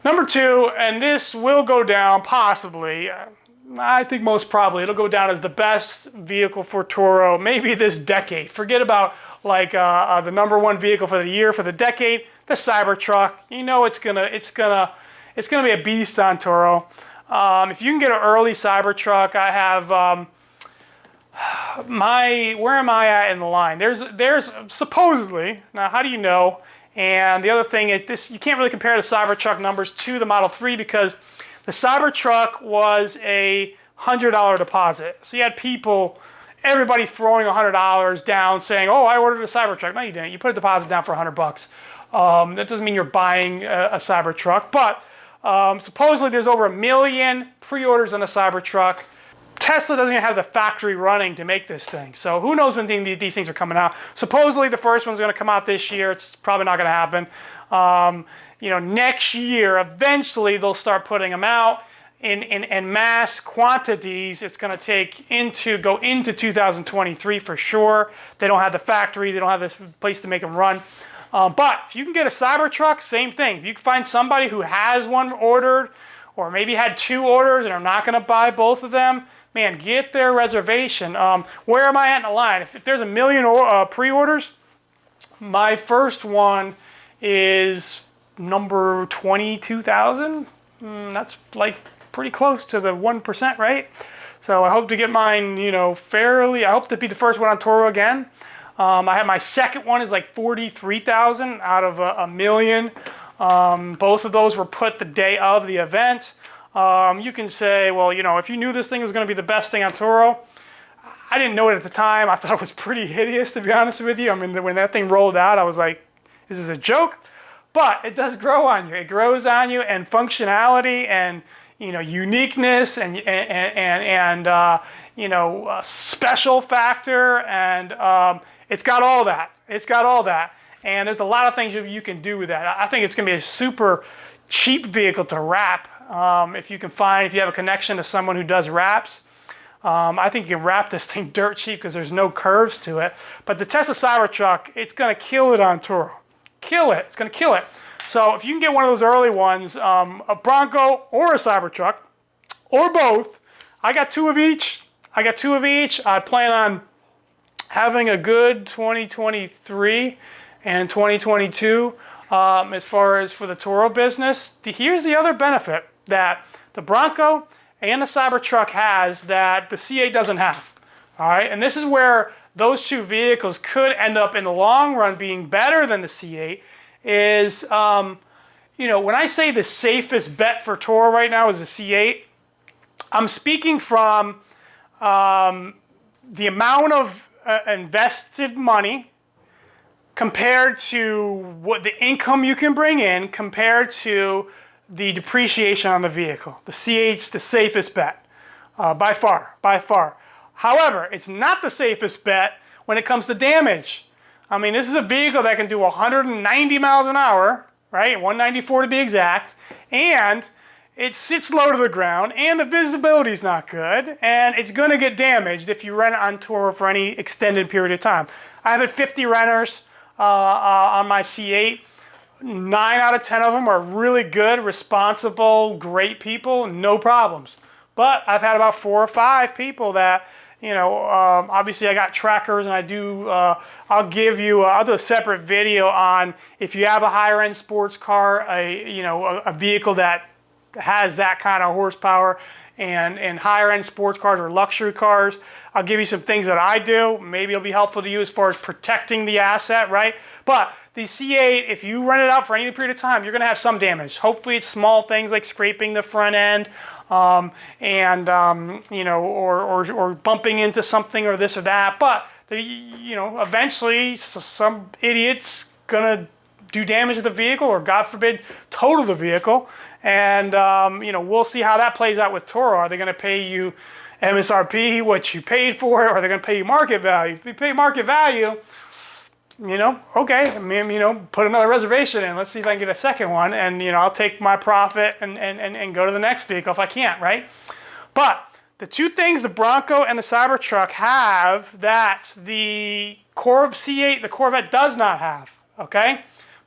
Number two, and this will go down possibly, I think most probably, it'll go down as the best vehicle for Turo, maybe this decade. Forget about like the number one vehicle for the year, for the decade, the Cybertruck. You know it's gonna be a beast on Turo. If you can get an early Cybertruck, I have where am I at in the line? There's supposedly, now how do you know? And the other thing is this, you can't really compare the Cybertruck numbers to the Model 3 because the Cybertruck was a $100 deposit. So you had people, everybody throwing $100 down saying, oh, I ordered a Cybertruck. No, you didn't. You put a deposit down for $100. That doesn't mean you're buying a Cybertruck, but supposedly there's over 1 million pre-orders on a Cybertruck. Tesla doesn't even have the factory running to make this thing. So who knows when these things are coming out. Supposedly the first one's going to come out this year. It's probably not going to happen. You know, next year, eventually they'll start putting them out in mass quantities. It's going to go into 2023 for sure. They don't have the factory. They don't have this place to make them run. But if you can get a Cybertruck, same thing. If you can find somebody who has one ordered or maybe had 2 orders and are not going to buy both of them, man, get their reservation. Where am I at in the line? If there's 1 million pre-orders, my first one is number 22,000. That's like pretty close to the 1%, right? So I hope to get mine, you know, fairly. I hope to be the first one on Turo again. I have my second one is like 43,000 out of 1 million. Both of those were put the day of the event. You can say, well, you know, if you knew this thing was going to be the best thing on Turo, I didn't know it at the time. I thought it was pretty hideous, to be honest with you. I mean, when that thing rolled out, I was like, is this a joke? But it does grow on you. It grows on you, and functionality and, you know, uniqueness and you know, special factor, and it's got all that. It's got all that. And there's a lot of things you can do with that. I think it's going to be a super cheap vehicle to wrap. If you have a connection to someone who does wraps, I think you can wrap this thing dirt cheap because there's no curves to it. But the Tesla Cybertruck, it's going to kill it on Turo. Kill it. It's going to kill it. So if you can get one of those early ones, a Bronco or a Cybertruck, or both, I got 2 of each. I plan on having a good 2023 and 2022 as far as for the Turo business. Here's the other benefit that the Bronco and the Cybertruck has that the C8 doesn't have. All right, and this is where those 2 vehicles could end up in the long run being better than the C8 is, you know, when I say the safest bet for Turo right now is the C8, I'm speaking from the amount of invested money compared to what the income you can bring in compared to the depreciation on the vehicle. The C8's the safest bet, by far. However, it's not the safest bet when it comes to damage. I mean, this is a vehicle that can do 190 miles an hour, right? 194 to be exact, and it sits low to the ground, and the visibility is not good, and it's going to get damaged if you rent it on Turo for any extended period of time. I have had 50 renters on my C8. 9 out of 10 of them are really good, responsible, great people, no problems. But I've had about 4 or 5 people that, you know, obviously I got trackers, and I do, I'll do a separate video on if you have a higher end sports car, a vehicle that has that kind of horsepower, and higher end sports cars or luxury cars. I'll give you some things that I do. Maybe it'll be helpful to you as far as protecting the asset, right? But the C8, if you rent it out for any period of time, you're going to have some damage. Hopefully it's small things like scraping the front end, you know, or bumping into something or this or that. But you know, eventually some idiot's gonna do damage to the vehicle, or God forbid, total the vehicle. And you know, we'll see how that plays out with Turo. Are they going to pay you MSRP, what you paid for it, or are they going to pay you market value? If you pay market value, you know, okay, I mean, you know, put another reservation in. Let's see if I can get a second one, and you know, I'll take my profit and go to the next vehicle if I can't, right? But the 2 things the Bronco and the Cybertruck have that the Corvette C8, the Corvette does not have, okay?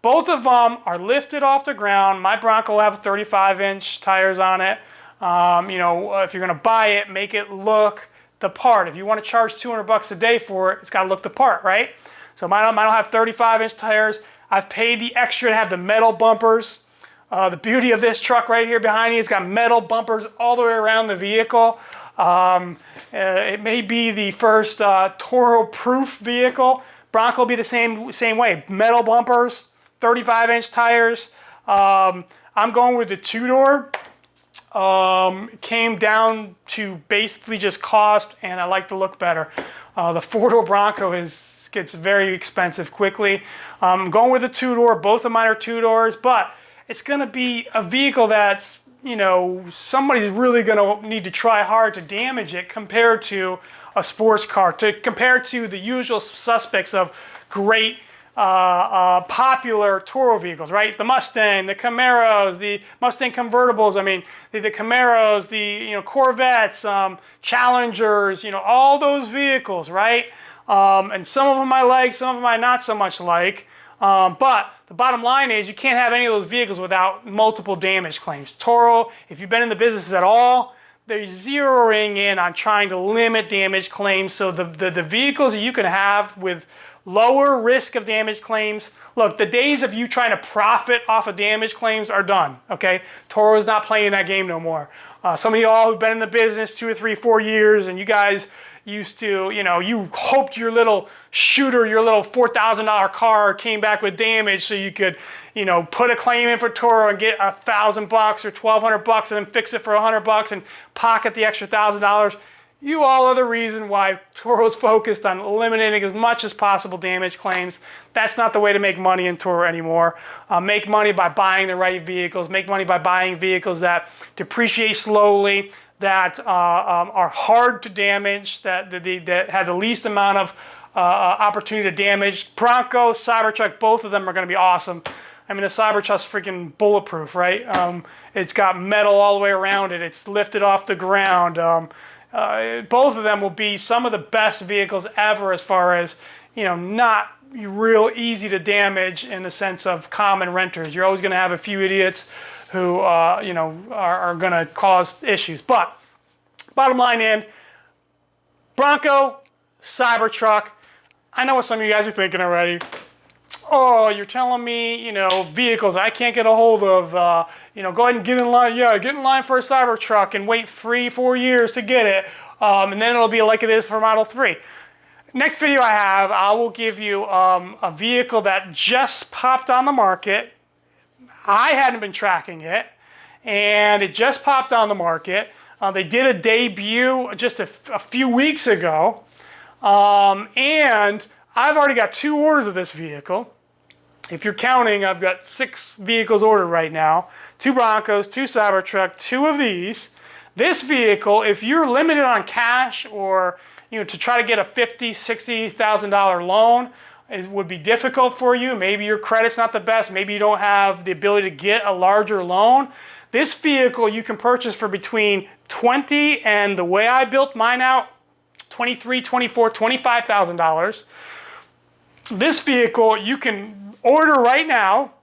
Both of them are lifted off the ground. My Bronco will have 35-inch tires on it. You know, if you're going to buy it, make it look the part. If you want to charge $200 a day for it, it's got to look the part, right? So mine don't have 35-inch tires. I've paid the extra to have the metal bumpers. The beauty of this truck right here behind me, it's got metal bumpers all the way around the vehicle. It may be the first Turo-proof vehicle. Bronco will be the same way. Metal bumpers, 35-inch tires. I'm going with the two-door. Came down to basically just cost, and I like the look better. The four-door Bronco gets very expensive quickly. I'm going with the two-door. Both of mine are two-doors, but it's going to be a vehicle that's, you know, somebody's really going to need to try hard to damage it compared to a sports car, compared to the usual suspects of great popular Turo vehicles, right? The Mustang, the Camaros, the Mustang convertibles. I mean, the Camaros, the Corvettes, Challengers. You know, all those vehicles, right? And some of them I like, some of them I not so much like. But the bottom line is you can't have any of those vehicles without multiple damage claims. Turo, if you've been in the business at all, they're zeroing in on trying to limit damage claims. So the vehicles that you can have with lower risk of damage claims, look, the days of you trying to profit off of damage claims are done, okay? Toro's not playing that game no more. Some of y'all who've been in the business 2 or 3, 4 years, and you guys used to, you hoped your little shooter, your little $4,000 car came back with damage so you could, put a claim in for Turo and get $1,000 or $1,200 and then fix it for $100 and pocket the extra $1,000. You all are the reason why Turo's focused on eliminating as much as possible damage claims. That's not the way to make money in Turo anymore. Make money by buying the right vehicles. Make money by buying vehicles that depreciate slowly, that are hard to damage, that have the least amount of opportunity to damage. Bronco, Cybertruck, both of them are going to be awesome. I mean, the Cybertruck's freaking bulletproof, right? It's got metal all the way around it. It's lifted off the ground. Both of them will be some of the best vehicles ever as far as, not real easy to damage in the sense of common renters. You're always going to have a few idiots who, are going to cause issues. But bottom line in, Bronco, Cybertruck. I know what some of you guys are thinking already. Oh, you're telling me, vehicles I can't get a hold of. Go ahead and get in line. Yeah, get in line for a Cybertruck and wait 3-4 years to get it. And then it'll be like it is for Model 3. Next video I will give you a vehicle that just popped on the market. I hadn't been tracking it, and it just popped on the market. They did a debut just a few weeks ago. And I've already got 2 orders of this vehicle. If you're counting, I've got 6 vehicles ordered right now. 2 Broncos, 2 Cybertruck, 2 of these. This vehicle, if you're limited on cash or to try to get a $50,000, $60,000 loan, it would be difficult for you. Maybe your credit's not the best. Maybe you don't have the ability to get a larger loan. This vehicle you can purchase for between $20,000 and the way I built mine out, $23,000, $24,000, $25,000. This vehicle you can order right now,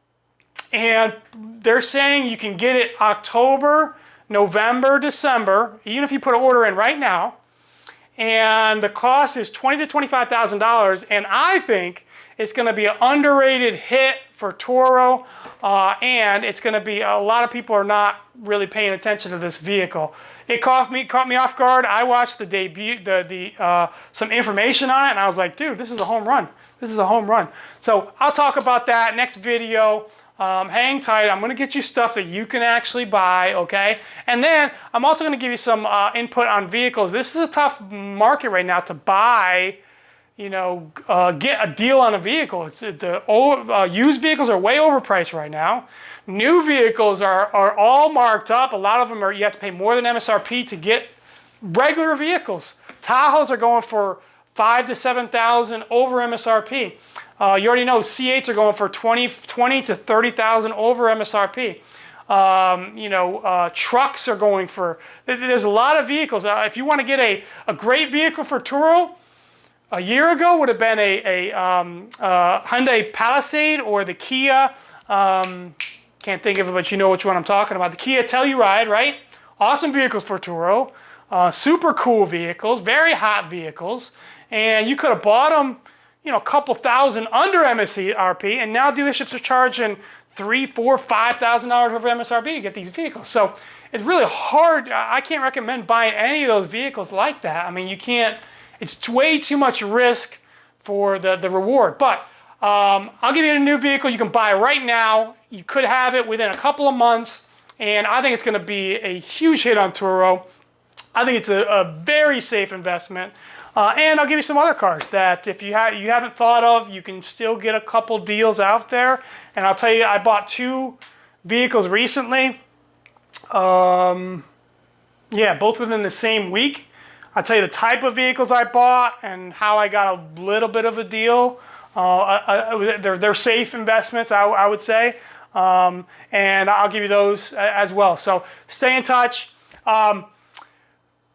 and they're saying you can get it October, November, December, even if you put an order in right now. And the cost is $20,000 to $25,000, and I think it's going to be an underrated hit for Turo, and it's going to be, a lot of people are not really paying attention to this vehicle. It caught me off guard. I watched the debut, some information on it, and I was like, dude, this is a home run. This is a home run. So I'll talk about that next video. Hang tight. I'm going to get you stuff that you can actually buy, okay? And then I'm also going to give you some input on vehicles. This is a tough market right now to buy, get a deal on a vehicle. Used vehicles are way overpriced right now. New vehicles are all marked up. A lot of them you have to pay more than MSRP to get regular vehicles. Tahoes are going for $5,000 to $7,000 over MSRP. You already know C8s are going for $20,000 to $30,000 over MSRP. Trucks are going for. There's a lot of vehicles. If you want to get a great vehicle for Turo, a year ago would have been a Hyundai Palisade or the Kia, can't think of it, but you know which one I'm talking about. The Kia Telluride, right? Awesome vehicles for Turo. Super cool vehicles, very hot vehicles. And you could have bought them, you know, a couple thousand under MSRP, and now dealerships are charging $3,000, $4,000, $5,000 over MSRP to get these vehicles. So it's really hard. I can't recommend buying any of those vehicles like that. I mean, you can't, it's way too much risk for the reward. But I'll give you a new vehicle you can buy right now. You could have it within a couple of months, and I think it's going to be a huge hit on Turo. I think it's a very safe investment. And I'll give you some other cars that if you haven't thought of, you can still get a couple deals out there. And I'll tell you, I bought 2 vehicles recently. Yeah, both within the same week. I'll tell you the type of vehicles I bought and how I got a little bit of a deal. They're safe investments, I would say. And I'll give you those as well. So stay in touch.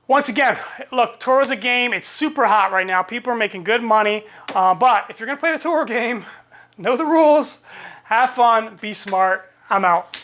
Once again, look, Turo's a game. It's super hot right now. People are making good money. But if you're going to play the Turo game, know the rules, have fun, be smart. I'm out.